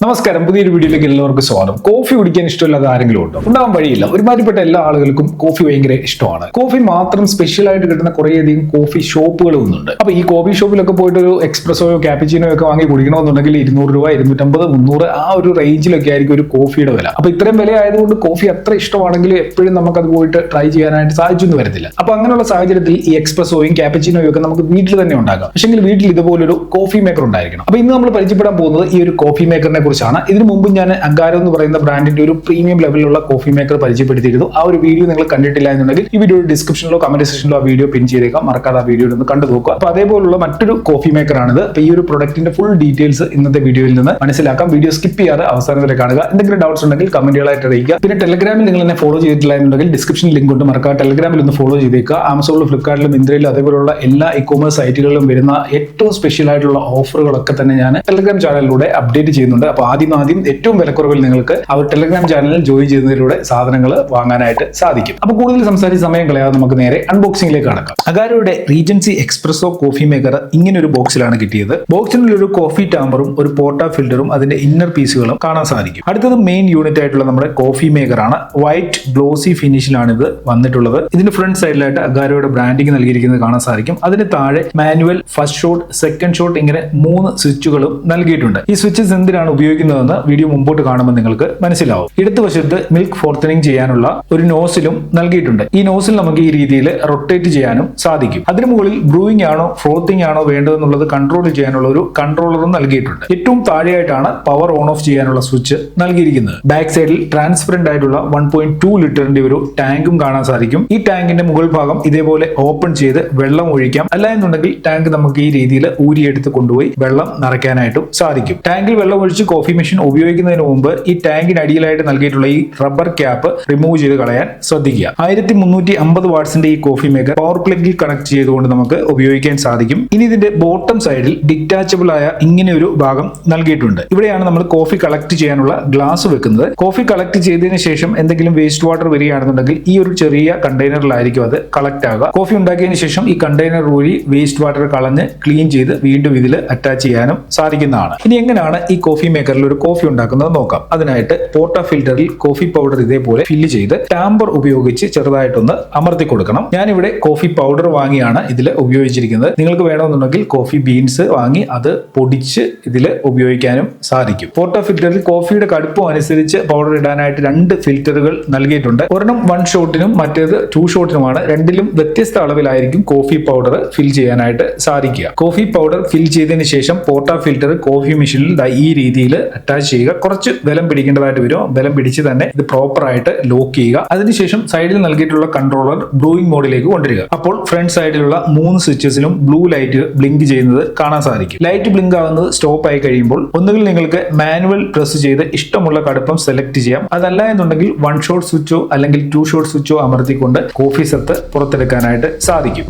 നമസ്കാരം, പുതിയൊരു വീഡിയോയിലേക്ക് എല്ലാവർക്കും സ്വാഗതം. കോഫി കുടിക്കാൻ ഇഷ്ടമില്ലാതെ ആരെങ്കിലും ഉണ്ടോ? ഉണ്ടാവാൻ വഴിയില്ല. ഒരുമാതിരിപ്പെട്ട എല്ലാ ആളുകൾക്കും കോഫി ഭയങ്കര ഇഷ്ടമാണ്. കോഫി മാത്രം സ്പെഷ്യൽ ആയിട്ട് കിട്ടുന്ന കുറേയധികം കോഫി ഷോപ്പുകൾ ഒന്നുണ്ട്. അപ്പൊ ഈ കോഫി ഷോപ്പിലൊക്കെ പോയിട്ട് ഒരു എക്സ്പ്രസോയോ ക്യാപ്പിച്ചിനോ ഒക്കെ വാങ്ങി കുടിക്കണമെന്നുണ്ടെങ്കിൽ 200 രൂപ, 250, 300 ആ ഒരു റേഞ്ചിലൊക്കെ ആയിരിക്കും ഒരു കോഫിയുടെ വില. അപ്പൊ ഇത്രയും വില ആയതുകൊണ്ട് കോഫി അത്ര ഇഷ്ടമാണെങ്കിൽ എപ്പോഴും നമുക്കത് പോയിട്ട് ട്രൈ ചെയ്യാനായിട്ട് സാധിച്ചൊന്നും വരത്തില്ല. അപ്പൊ അങ്ങനെയുള്ള സാഹചര്യത്തിൽ ഈ എക്സ്പ്രസോയും ക്യാപ്പിച്ചിനോയും ഒക്കെ നമുക്ക് വീട്ടിൽ തന്നെ ഉണ്ടാക്കാം. പക്ഷെങ്കിൽ വീട്ടിൽ ഇതുപോലൊരു കോഫി മേക്കർ ഉണ്ടായിരിക്കണം. അപ്പൊ ഇന്ന് നമ്മൾ പരിചയപ്പെടാൻ പോകുന്നത് ഈ ഒരു കോഫി മേക്കറിനെ കുറിച്ചാണ്. ഇതിനു മുമ്പ് ഞാൻ അഗാരോ എന്ന് പറയുന്ന ബ്രാൻഡിന്റെ ഒരു പ്രീമിയം ലെവലിലുള്ള കോഫി മേക്കർ പരിചയപ്പെടുത്തിയിരുന്നു. ആ ഒരു വീഡിയോ നിങ്ങൾ കണ്ടിട്ടില്ല എന്നുണ്ടെങ്കിൽ ഈ വീഡിയോ ഡിസ്ക്രിപ്ഷനിലോ കമന്റ് സെക്ഷനിലോ ആ വീഡിയോ പിൻ ചെയ്തേക്കാം. മറക്കാതെ ആ വീഡിയോ ഒന്ന് കണ്ടു നോക്കുക. അപ്പൊ അതേപോലുള്ള മറ്റൊരു കോഫി മേക്കർ ആണിത്. അപ്പൊ ഈ ഒരു പ്രൊഡക്റ്റിന്റെ ഫുൾ ഡീറ്റെയിൽസ് ഇന്നത്തെ വീഡിയോയിൽ നിന്ന് മനസ്സിലാക്കാം. വീഡിയോ സ്കിപ്പ് ചെയ്യാതെ അവസാനം വരെ കാണുക. എന്തെങ്കിലും ഡൗട്ട്സ് ഉണ്ടെങ്കിൽ കമന്റുകളായിട്ട് അറിയിക്കുക. പിന്നെ ടെലഗ്രാമിൽ നിങ്ങൾ എന്നെ ഫോളോ ചെയ്തിട്ടില്ല എന്നുണ്ടെങ്കിൽ ഡിസ്ക്രിപ്ഷനിൽ ലിങ്ക് ഉണ്ട്, മറക്കാതെ ടെലഗ്രാമിൽ ഒന്ന് ഫോളോ ചെയ്തേക്കുക. ആമസോണിലും ഫ്ലിപ്കാർട്ടിലും മിന്ത്രയിലും അതേപോലുള്ള എല്ലാ ഇ കോമേഴ്സ് സൈറ്റുകളിലും വരുന്ന ഏറ്റവും സ്പെഷ്യൽ ആയിട്ടുള്ള ഓഫറുകളൊക്കെ തന്നെ ഞാൻ ടെലഗ്രാം ചാനലിലൂടെ അപ്ഡേറ്റ് ചെയ്യുന്നുണ്ട്. അപ്പൊ ആദ്യം ഏറ്റവും വിലക്കുറവിൽ നിങ്ങൾക്ക് അവർ ടെലഗ്രാം ചാനലിൽ ജോയിൻ ചെയ്യുന്നതിലൂടെ സാധനങ്ങൾ വാങ്ങാനായിട്ട് സാധിക്കും. അപ്പൊ കൂടുതൽ സംസാരിച്ച് സമയം കളയാതെ നമുക്ക് നേരെ അൺബോക്സിംഗിലേക്ക് കടക്കാം. അഗാരോയുടെ റീജൻസി എക്സ്പ്രസോ കോഫി മേക്കർ ഇങ്ങനെ ഒരു ബോക്സിലാണ് കിട്ടിയത്. ബോക്സിനുള്ളിൽ ഒരു കോഫി ടാമ്പറും ഒരു പോർട്ടാ ഫിൽറ്ററും അതിന്റെ ഇന്നർ പീസുകളും കാണാൻ സാധിക്കും. അടുത്തത് മെയിൻ യൂണിറ്റ് ആയിട്ടുള്ള നമ്മുടെ കോഫി മേക്കർ ആണ്. വൈറ്റ് ഗ്ലോസി ഫിനിഷിലാണ് ഇത് വന്നിട്ടുള്ളത്. ഇതിന്റെ ഫ്രണ്ട് സൈഡിലായിട്ട് അഗാരോയുടെ ബ്രാൻഡിംഗ് നൽകിയിരിക്കുന്നത് കാണാൻ സാധിക്കും. അതിന് താഴെ manual, first shot, second shot ഇങ്ങനെ 3 സ്വിച്ചുകളും നൽകിയിട്ടുണ്ട്. ഈ സ്വിച്ചസ് എന്തിനാണ് ഉപയോഗിക്കുന്നതെന്ന് വീഡിയോ മുമ്പോട്ട് കാണുമ്പോൾ നിങ്ങൾക്ക് മനസ്സിലാവും. ഇടതുവശത്ത് മിൽക്ക് ഫോർത്തനിങ് ചെയ്യാനുള്ള ഒരു നോസിലും നൽകിയിട്ടുണ്ട്. ഈ നോസിൽ നമുക്ക് ഈ രീതിയിൽ റൊട്ടേറ്റ് ചെയ്യാനും സാധിക്കും. അതിന് മുകളിൽ ബ്രൂയിങ് ആണോ ഫ്രോത്തിങ് ആണോ വേണ്ടതെന്നുള്ളത് കൺട്രോൾ ചെയ്യാനുള്ള ഒരു കൺട്രോളറും നൽകിയിട്ടുണ്ട്. ഏറ്റവും താഴെയായിട്ടാണ് പവർ ഓൺ ഓഫ് ചെയ്യാനുള്ള സ്വിച്ച് നൽകിയിരിക്കുന്നത്. ബാക്ക് സൈഡിൽ ട്രാൻസ്പെറന്റ് ആയിട്ടുള്ള 1.2 ലിറ്ററിന്റെ ഒരു ടാങ്കും കാണാൻ സാധിക്കും. ഈ ടാങ്കിന്റെ മുകൾ ഭാഗം ഇതേപോലെ ഓപ്പൺ ചെയ്ത് വെള്ളം ഒഴിക്കാം. അല്ല എന്നുണ്ടെങ്കിൽ ടാങ്ക് നമുക്ക് ഈ രീതിയിൽ ഊരിയെടുത്ത് കൊണ്ടുപോയി വെള്ളം നിറയ്ക്കാനായിട്ടും സാധിക്കും. ടാങ്കിൽ വെള്ളം ഒഴിച്ച് കോഫി മെഷീൻ ഉപയോഗിക്കുന്നതിന് മുമ്പ് ഈ ടാങ്കിന് അടിയിലായിട്ട് നൽകിയിട്ടുള്ള ഈ റബ്ബർ ക്യാപ്പ് റിമൂവ് ചെയ്ത് കളയാൻ ശ്രദ്ധിക്കുക. 1350 വാട്ട്സിന്റെ ഈ കോഫി മേക്കർ പവർ പ്ലഗിൽ കണക്ട് ചെയ്തുകൊണ്ട് നമുക്ക് ഉപയോഗിക്കാൻ സാധിക്കും. ഇനി ഇതിന്റെ ബോട്ടം സൈഡിൽ ഡിറ്റാച്ചബിൾ ആയ ഇങ്ങനെ ഒരു ഭാഗം നൽകിയിട്ടുണ്ട്. ഇവിടെയാണ് നമ്മൾ കോഫി കളക്ട് ചെയ്യാനുള്ള ഗ്ലാസ് വെക്കുന്നത്. കോഫി കളക്ട് ചെയ്തതിനു ശേഷം എന്തെങ്കിലും വേസ്റ്റ് വാട്ടർ വരികയാണെന്നുണ്ടെങ്കിൽ ഈ ഒരു ചെറിയ കണ്ടെയ്നറിലായിരിക്കും അത് കളക്ട് ആകുക. കോഫി ഉണ്ടാക്കിയതിനു ശേഷം ഈ കണ്ടെയ്നർ വഴി വേസ്റ്റ് വാട്ടർ കളഞ്ഞ് ക്ലീൻ ചെയ്ത് വീണ്ടും ഇതിൽ അറ്റാച്ച് ചെയ്യാനും സാധിക്കുന്നതാണ്. ഇനി എങ്ങനെയാണ് ഈ കോഫി മേക്കറിൽ ഒരു കോഫി ഉണ്ടാക്കുന്നത് നോക്കാം. അതിനായിട്ട് പോർട്ടാ ഫിൽറ്ററിൽ കോഫി പൗഡർ ഇതേപോലെ ഫില്ല് ചെയ്ത് ടാമ്പർ ഉപയോഗിച്ച് ചെറുതായിട്ടൊന്ന് അമർത്തി കൊടുക്കണം. ഞാനിവിടെ കോഫി പൗഡർ വാങ്ങിയാണ് ഇതിൽ ഉപയോഗിച്ചിരിക്കുന്നത്. നിങ്ങൾക്ക് വേണമെന്നുണ്ടെങ്കിൽ കോഫി ബീൻസ് വാങ്ങി അത് പൊടിച്ച് ഇതിൽ ഉപയോഗിക്കാനും സാധിക്കും. പോർട്ടാ ഫിൽറ്ററിൽ കോഫിയുടെ കടുപ്പം അനുസരിച്ച് പൗഡർ ഇടാനായിട്ട് 2 ഫിൽറ്ററുകൾ നൽകിയിട്ടുണ്ട്. ഒരെണ്ണം 1 ഷോട്ടിനും മറ്റേത് 2 ഷോട്ടിനുമാണ്. രണ്ടിലും വ്യത്യസ്ത അളവിലായിരിക്കും കോഫി പൗഡർ ഫിൽ ചെയ്യാനായിട്ട് സാധിക്കുക. കോഫി പൗഡർ ഫിൽ ചെയ്തതിനു ശേഷം പോർട്ടാ ഫിൽറ്റർ കോഫി മെഷീനിൽ ഈ രീതിയിൽ അറ്റാച്ച് ചെയ്യുക. കുറച്ച് ബലം പിടിക്കേണ്ടതായിട്ട് വരും. ബലം പിടിച്ച് തന്നെ ഇത് പ്രോപ്പർ ആയിട്ട് ലോക്ക് ചെയ്യുക. അതിനുശേഷം സൈഡിൽ നൽകിയിട്ടുള്ള കൺട്രോളർ ബ്ലൂയിങ് മോഡിലേക്ക് കൊണ്ടുവരിക. അപ്പോൾ ഫ്രണ്ട് സൈഡിലുള്ള 3 സ്വിച്ചസിലും ബ്ലൂ ലൈറ്റ് ബ്ലിങ്ക് ചെയ്യുന്നത് കാണാൻ സാധിക്കും. ലൈറ്റ് ബ്ലിങ്ക് ആവുന്നത് സ്റ്റോപ്പ് ആയി കഴിയുമ്പോൾ ഒന്നുകിൽ നിങ്ങൾക്ക് മാനുവൽ പ്രസ് ചെയ്ത് ഇഷ്ടമുള്ള കടുപ്പം സെലക്ട് ചെയ്യാം. അതല്ല എന്നുണ്ടെങ്കിൽ 1 ഷോട്ട് സ്വിച്ചോ അല്ലെങ്കിൽ 2 ഷോട്ട് സ്വിച്ചോ അമർത്തിക്കൊണ്ട് കോഫി സത്ത് പുറത്തെടുക്കാനായിട്ട് സാധിക്കും.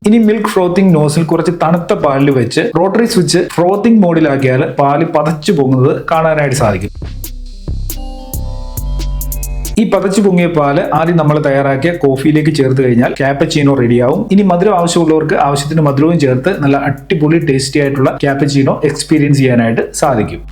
ഇനി മിൽക്ക് ഫ്രോത്തിങ് നോസിൽ കുറച്ച് തണുത്ത പാലിൽ വെച്ച് റോട്ടറി സ്വിച്ച് ഫ്രോത്തിങ് മോഡിലാക്കിയാൽ പാല് പതച്ചു പോകുന്നത് കാണാനായിട്ട് സാധിക്കും. ഈ പതച്ചു പൊങ്ങിയ പാല് ആദ്യം നമ്മൾ തയ്യാറാക്കിയ കോഫിയിലേക്ക് ചേർത്ത് കഴിഞ്ഞാൽ ക്യാപ്പച്ചീനോ റെഡിയാവും. ഇനി മധുരം ആവശ്യമുള്ളവർക്ക് ആവശ്യത്തിന് മധുരവും ചേർത്ത് നല്ല അടിപൊളി ടേസ്റ്റി ആയിട്ടുള്ള ക്യാപ്പച്ചീനോ എക്സ്പീരിയൻസ് ചെയ്യാനായിട്ട് സാധിക്കും.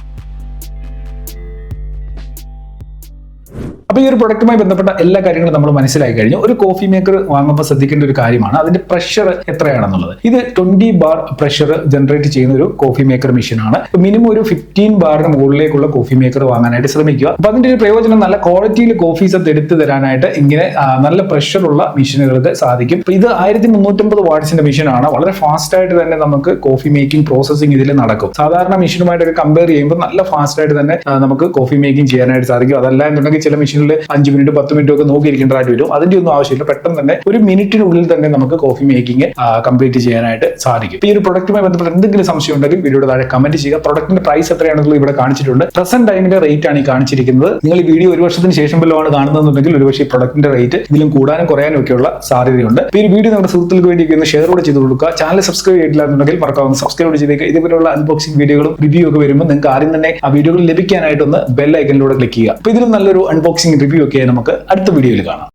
അപ്പൊ ഈ ഒരു പ്രൊഡക്റ്റുമായി ബന്ധപ്പെട്ട എല്ലാ കാര്യങ്ങളും നമ്മൾ മനസ്സിലാക്കി കഴിഞ്ഞു. ഒരു കോഫി മേക്കർ വാങ്ങുമ്പോൾ ശ്രദ്ധിക്കേണ്ട ഒരു കാര്യമാണ് അതിന്റെ പ്രഷർ എത്രയാണെന്നുള്ളത്. ഇത് 20 ബാർ പ്രഷർ ജനറേറ്റ് ചെയ്യുന്ന ഒരു കോഫി മേക്കർ മെഷീൻ ആണ്. മിനിമം ഒരു 15 ബാറിന് മുകളിലേക്കുള്ള കോഫി മേക്കർ വാങ്ങാനായിട്ട് ശ്രമിക്കുക. അപ്പൊ അതിന്റെ ഒരു പ്രയോജനം നല്ല ക്വാളിറ്റിയിൽ കോഫി സത്ത് എടുത്തു തരാനായിട്ട് ഇങ്ങനെ നല്ല പ്രഷറുള്ള മെഷീനുകൾക്ക് സാധിക്കും. ഇത് 1350 വാട്ട്സിന്റെ മെഷീൻ ആണ്. വളരെ ഫാസ്റ്റ് ആയിട്ട് തന്നെ നമുക്ക് കോഫി മേക്കിംഗ് പ്രോസസ്സിംഗ് ഇതിൽ നടക്കും. സാധാരണ മെഷീനുമായിട്ടൊക്കെ കമ്പയർ ചെയ്യുമ്പോൾ നല്ല ഫാസ്റ്റ് ആയിട്ട് തന്നെ നമുക്ക് കോഫി മേക്കിംഗ് ചെയ്യാനായിട്ട് സാധിക്കും. അതല്ല എന്നുണ്ടെങ്കിൽ ചില മെഷീനിൽ 5 മിനിറ്റ് 10 മിനിറ്റ് ഒക്കെ നോക്കിയിരിക്കേണ്ടതായിട്ട് വരും. അതിന്റെ ഒന്നും ആവശ്യമില്ല. പെട്ടെന്ന് തന്നെ ഒരു മിനിറ്റിനുള്ളിൽ തന്നെ നമുക്ക് കോഫി മേക്കിംഗ് കംപ്ലീറ്റ് ചെയ്യാനായിട്ട് സാധിക്കും. ഈ ഒരു പ്രൊഡക്റ്റുമായി ബന്ധപ്പെട്ട് എന്തെങ്കിലും സംശയം ഉണ്ടെങ്കിൽ വീഡിയോയുടെ താഴെ കമന്റ് ചെയ്യുക. പ്രൊഡക്റ്റിന്റെ പ്രൈസ് എത്രയാണെന്നുള്ളത് ഇവിടെ കാണിച്ചിട്ടുണ്ട്. പ്രസന്റ് ടൈമിന്റെ റേറ്റ് ആണ് ഈ കാണിച്ചിരിക്കുന്നത്. നിങ്ങൾ ഈ വീഡിയോ 1 വർഷത്തിന് ശേഷം വല്ലതാണ് കാണുന്നതെന്നുണ്ടെങ്കിൽ ഒരുപക്ഷെ ഈ പ്രൊഡക്റ്റിന്റെ റേറ്റ് ഇതിലും കൂടാനും കുറയാനും ഒക്കെയുള്ള സാധ്യതയുണ്ട്. ഈ വീഡിയോ നമ്മുടെ സുഹൃത്തുക്കൾക്ക് വേണ്ടി ഷെയർ കൂടെ ചെയ്ത് കൊടുക്കുക. ചാനൽ സബ്സ്ക്രൈബ് ചെയ്തില്ല എന്നുണ്ടെങ്കിൽ മറക്കാവുന്ന സബ്സ്ക്രൈബ് ചെയ്തേക്കുക. ഇതുപോലുള്ള അൺബോക്സിംഗ് വീഡിയോകളും റിവ്യൂ ഒക്കെ വരുമ്പോൾ നിങ്ങൾക്ക് ആദ്യം തന്നെ ആ വീഡിയോകൾ ലഭിക്കാനായിട്ടൊന്ന് ബെൽ ഐക്കണിലൂടെ ക്ലിക്ക് ചെയ്യുക. അപ്പൊ ഇതിലും നല്ലൊരു അൺബോക്സിംഗ് റിവ്യൂ ഒക്കെ നമുക്ക് അടുത്ത വീഡിയോയിൽ കാണാം.